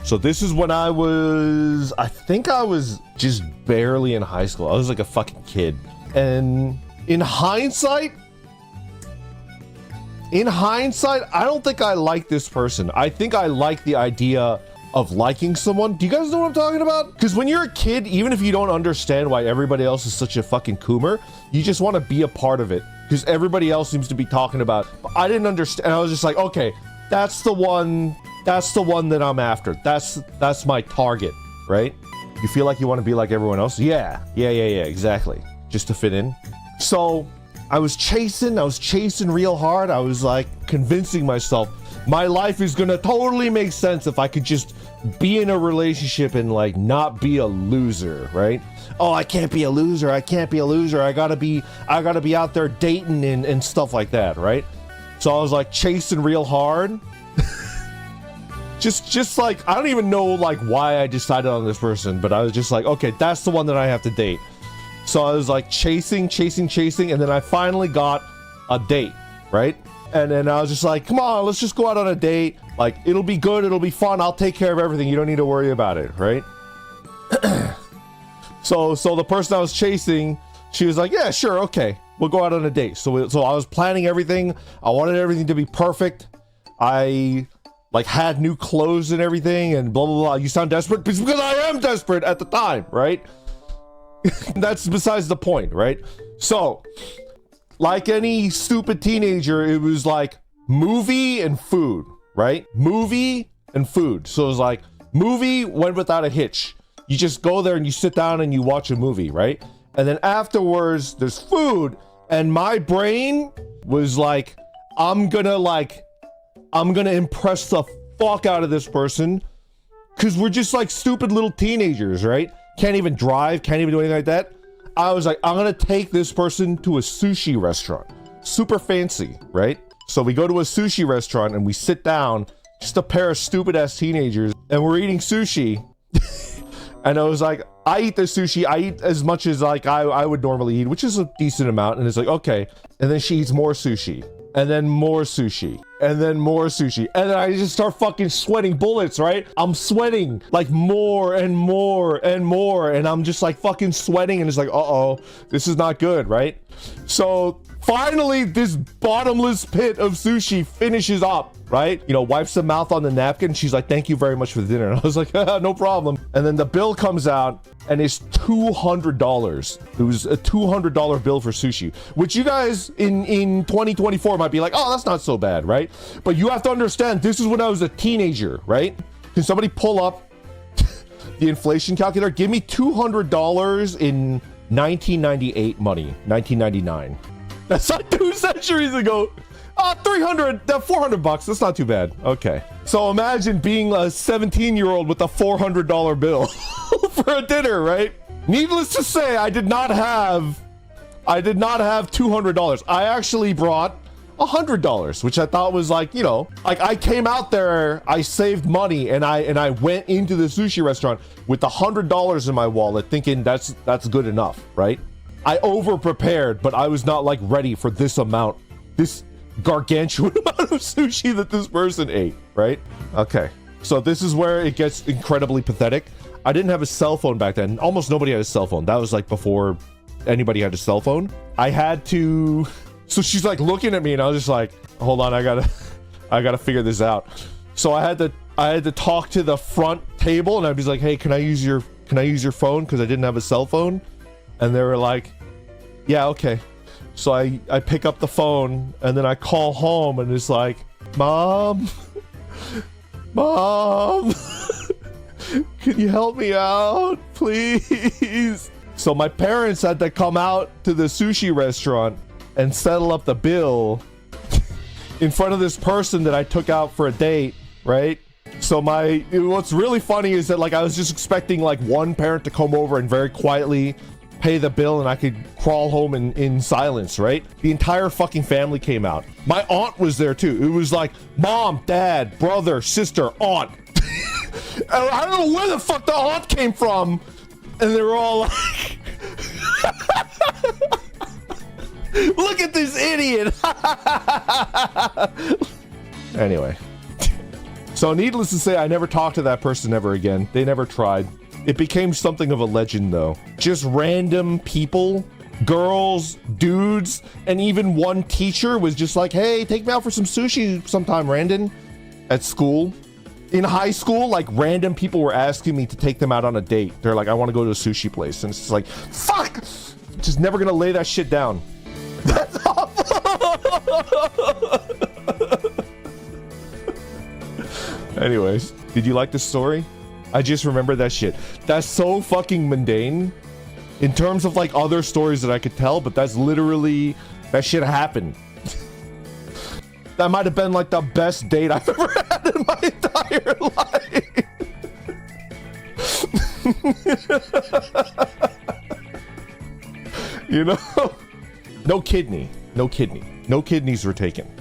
So this is when I think I was just barely in high school. I was like a fucking kid. And in hindsight, I don't think I like this person. I think I like the idea of liking someone. Do you guys know what I'm talking about? Because when you're a kid, even if you don't understand why everybody else is such a fucking coomer, you just want to be a part of it because everybody else seems to be talking about. But I didn't understand. I was just like, okay, that's the one that I'm after. That's my target, right? You feel like you want to be like everyone else? Yeah, exactly. Just to fit in. So I was chasing real hard. I was like convincing myself my life is gonna totally make sense if I could just be in a relationship and like not be a loser, right? Oh, I can't be a loser. I gotta be out there dating and stuff like that, right? So I was like chasing real hard. just like, I don't even know like why I decided on this person, but I was just like, okay, that's the one that I have to date. So I was like chasing, and then I finally got a date, right? And then I was just like, come on, let's just go out on a date. Like, it'll be good, it'll be fun, I'll take care of everything, you don't need to worry about it, right? So the person I was chasing, she was like, yeah, sure, okay, we'll go out on a date. So I was planning everything, I wanted everything to be perfect. I like had new clothes and everything and blah, blah, blah. You sound desperate? Because I am desperate at the time, right? That's besides the point, right? So, like any stupid teenager, it was like movie and food, right? Movie and food. So it was like movie went without a hitch. You just go there and you sit down and you watch a movie, right? And then afterwards there's food, and my brain was like, I'm gonna impress the fuck out of this person, because we're just like stupid little teenagers, right? Can't even drive, can't even do anything like that. I was like, I'm gonna take this person to a sushi restaurant. Super fancy, right? So we go to a sushi restaurant and we sit down, just a pair of stupid ass teenagers, and we're eating sushi. And I was like, I eat the sushi, I eat as much as like I would normally eat, which is a decent amount. And it's like, okay. And then she eats more sushi, and then more sushi, and then more sushi. And then I just start fucking sweating bullets, right? I'm sweating like more and more and more. And I'm just like fucking sweating, and it's like, uh-oh, this is not good, right? So finally, this bottomless pit of sushi finishes up, right? You know, wipes the mouth on the napkin. She's like, thank you very much for the dinner. And I was like, no problem. And then the bill comes out, and it's $200. It was a $200 bill for sushi, which you guys in 2024 might be like, oh, that's not so bad, right? But you have to understand, this is when I was a teenager, right? Can somebody pull up the inflation calculator? Give me $200 in 1998 money, 1999. That's like 2 centuries ago. 400 bucks. That's not too bad. Okay. So imagine being a 17-year-old with a $400 bill for a dinner, right? Needless to say, I did not have $200. I actually brought $100, which I thought was like, you know, like I came out there, I saved money, and I went into the sushi restaurant with $100 in my wallet, thinking that's good enough, right? I over prepared, but I was not like ready for this amount, this gargantuan amount of sushi that this person ate, right? Okay, so this is where it gets incredibly pathetic. I didn't have a cell phone back then. Almost nobody had a cell phone. That was like before anybody had a cell phone. I had to, so she's like looking at me, and I was just like, hold on, I gotta figure this out. So I had to talk to the front table, and I'd be like, hey, can I use your phone? Because I didn't have a cell phone. And they were like, yeah, okay. So I pick up the phone, and then I call home, and it's like, Mom, can you help me out, please? So my parents had to come out to the sushi restaurant and settle up the bill in front of this person that I took out for a date, right? So what's really funny is that like I was just expecting like one parent to come over and very quietly pay the bill, and I could crawl home in silence, right? The entire fucking family came out. My aunt was there too. It was like mom, dad, brother, sister, aunt. I don't know where the fuck the aunt came from. And they were all like, look at this idiot. Anyway. So needless to say, I never talked to that person ever again. They never tried. It became something of a legend though. Just random people, girls, dudes, and even one teacher was just like, hey, take me out for some sushi sometime, Randon, at school. In high school, like random people were asking me to take them out on a date. They're like, I want to go to a sushi place. And it's just like, fuck! Just never gonna lay that shit down. That's awful. Anyways, did you like the story? I just remember that shit. That's so fucking mundane in terms of like other stories that I could tell, but that's literally, that shit happened. That might have been like the best date I've ever had in my entire life. You know? No kidney. No kidney. No kidneys were taken.